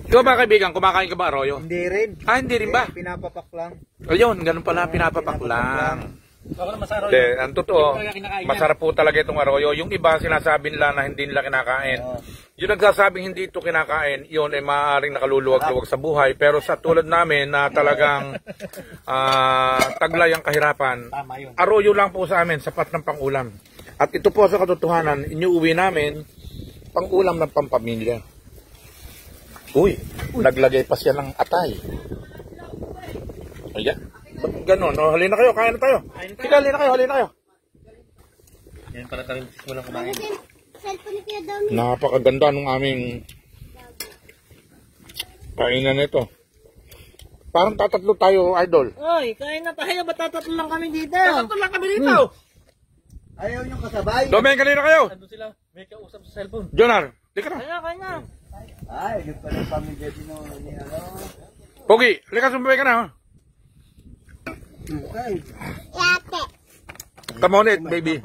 Ikaw ba kaibigan, kumakain ka ba arroyo? Hindi rin. Hindi rin ba? Pinapapak lang. Ayun, ganun pala, pinapapak lang. Hindi, ang totoo, masarap po talaga itong arroyo. Yung iba sinasabi nila na hindi nila kinakain. Yung nagsasabing hindi ito kinakain, yun ay maaaring nakaluluwag-luwag sa buhay. Pero sa tulad namin na talagang taglay ang kahirapan, arroyo lang po sa amin, sapat ng pangulam. At ito po sa katotohanan, iniuwi namin, pangulam ng pampamilya. Uy, naglagay pa siya ng atay. Ayan. Ganon, no? Halina kayo, kain na tayo. Sige, halina kayo. Yan para tayo walang kumain. Napakaganda ng aming kainan nito. Parang tatatlo tayo, idol. Oy, kain na tayo. Ba't tatatlo lang kami dito? Tatatlo lang kami dito. Ayaw niyong kasabay. Domeng, kanina kayo. Ando sila, may kausap sa cellphone. Jonar, di ka na. Kain na. Ay, yung pala pamilya din ni Pogi, halika sumabay ka na. Okay. Come on it, baby.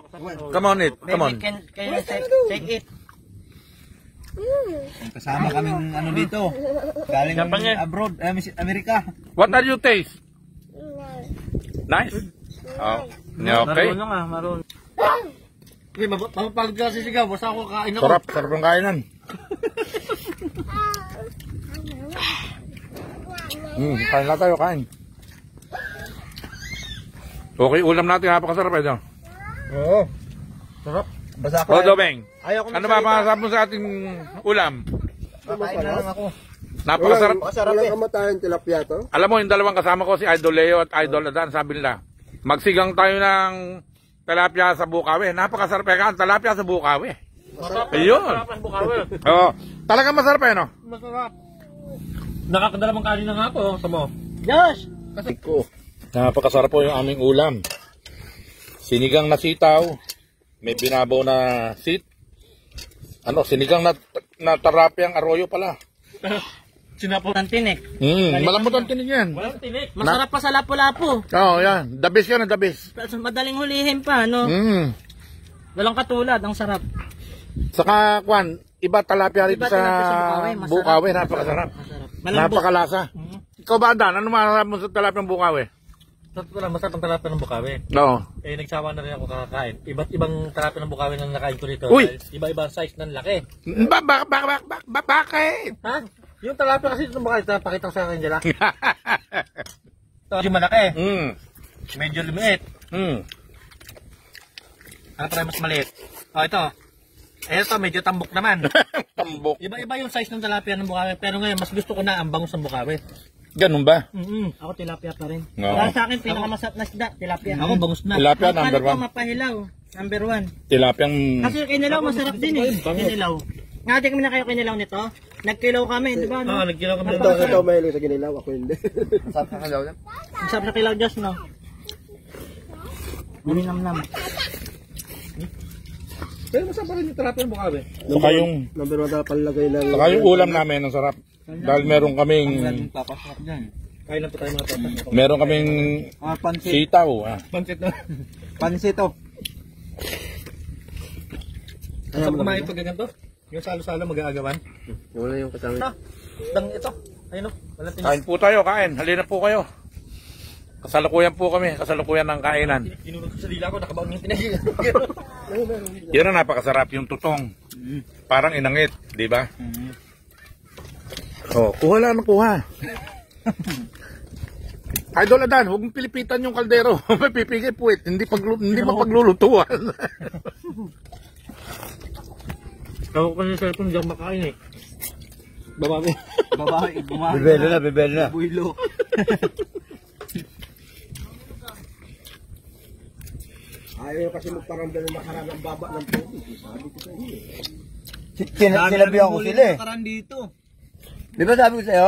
Come on it, come on. Can you take it? Kasama kaming ano dito. Galing abroad, Amerika. What are you taste? Nice? Oh, okay. Marunong marunong. Okay, mapapagod ka sisigaw. Basta ako kain ako. Sarap ng kainan. Kain na tayo, kain. Okay, ulam natin, napakasarap ito. Oo. Sarap. Basta ako. Domeng, ano ba masasabi mo sa ating ulam? Kain na lang ako. Napakasarap. Walang kamatayan tilapia to. Alam mo, yung dalawang kasama ko, si Idol Leo at Idol Adan, sabi nila, magsigang tayo ng tilapia sa Bukawi. Napakasarap yan, tilapia sa Bukawi. Ayun. Oo. Talagang masarap eh, no? Masarap. Nakakadalawang kanin na nga ako. Samo. Josh! Kasi ko. Napakasarap po yung aming ulam. Sinigang na sitaw, may binabaw na sinigang na tarapiang arroyo pala. Sinapo ng tinik. Malambot ang tinig yan. Walang tinik. Masarap pa sa lapu-lapu. Oo, yan. The best yan, the best. Madaling hulihin pa, no? Walang katulad, ang sarap. Saka, Kwan, iba talapia rito sa Bukawi. Napakasarap. Napakalasa. Ikaw ba, Dan? Ano masarap mo sa talapiang Bukawi? Masarap ang talapia ng Bukawi. Oo. Nagsawa na rin ako kakakain. Iba't ibang talapia ng Bukawi na nakain ko dito. Uy! Iba-ibang size ng laki. Bakit? Ha? Yung talapia kasi dito Bukawi, pakita ko sa akin dyan. Medyo malaki. Medyo lumiit. Ano pa mas maliit? Ito. Ito, medyo tambok naman. Tambok. Iba-iba yung size ng tilapia ng Bukawi. Pero ngayon, mas gusto ko na ang bangus ng Bukawi. Ganun ba? Ako tilapia pa rin. No. Para sa akin, pinakamasarap na isda, tilapia. Ako bangus na. Tilapia number 1. Mapahilaw, number 1. Tilapiang... Kasi kinilaw, masarap din eh. Kinilaw. Nga, kami na kayo kinilaw nito. Nagkilaw kami, di ba? No? Nagkilaw kami. Ito mahilig sa kinilaw, ako hindi. Masarap na kalaw yan. Masarap na kilaw, Diyos, no? Maninam-nam. Pero masarap pa rin yung tilapia ng Bukawi. Saka yung... Number 1 na palagay ng... Saka yung ulam namin, ang sarap. Dahil meron kaming... Papasok dyan. Kain lang po tayo mga papas. Meron kaming Pansit. sitaw. Pansit na. Pansit to. Masarap kumain pag ganito. Yung salo-salo mag-aagawan. Wala yung kasama. Dang ito. Ayun o. Wala tinis. Kain po tayo, kain. Halina po kayo. Kasalukuyan po kami. Kasalukuyan ng kainan. Kinunod ko sa dila ko. Nakabaon yung tinis. Yan ang napakasarap. Yung tutong. Parang inangit. Di ba? Oh, kuha lang ng kuha. Idol Adan, huwag mong pilipitan yung kaldero. May pipigay puwit. Hindi mapaglulutuan. Ako ko yung cellphone. Hindi ako makain eh. Babae. Bumahay. Bibelo na. Builo. Ayaw kasi magparamdam ng makarang ang baba ng tubig. Sabi ko sa inyo. Sinabihan ko sila eh. Dito. Di ba sabi ko sa'yo?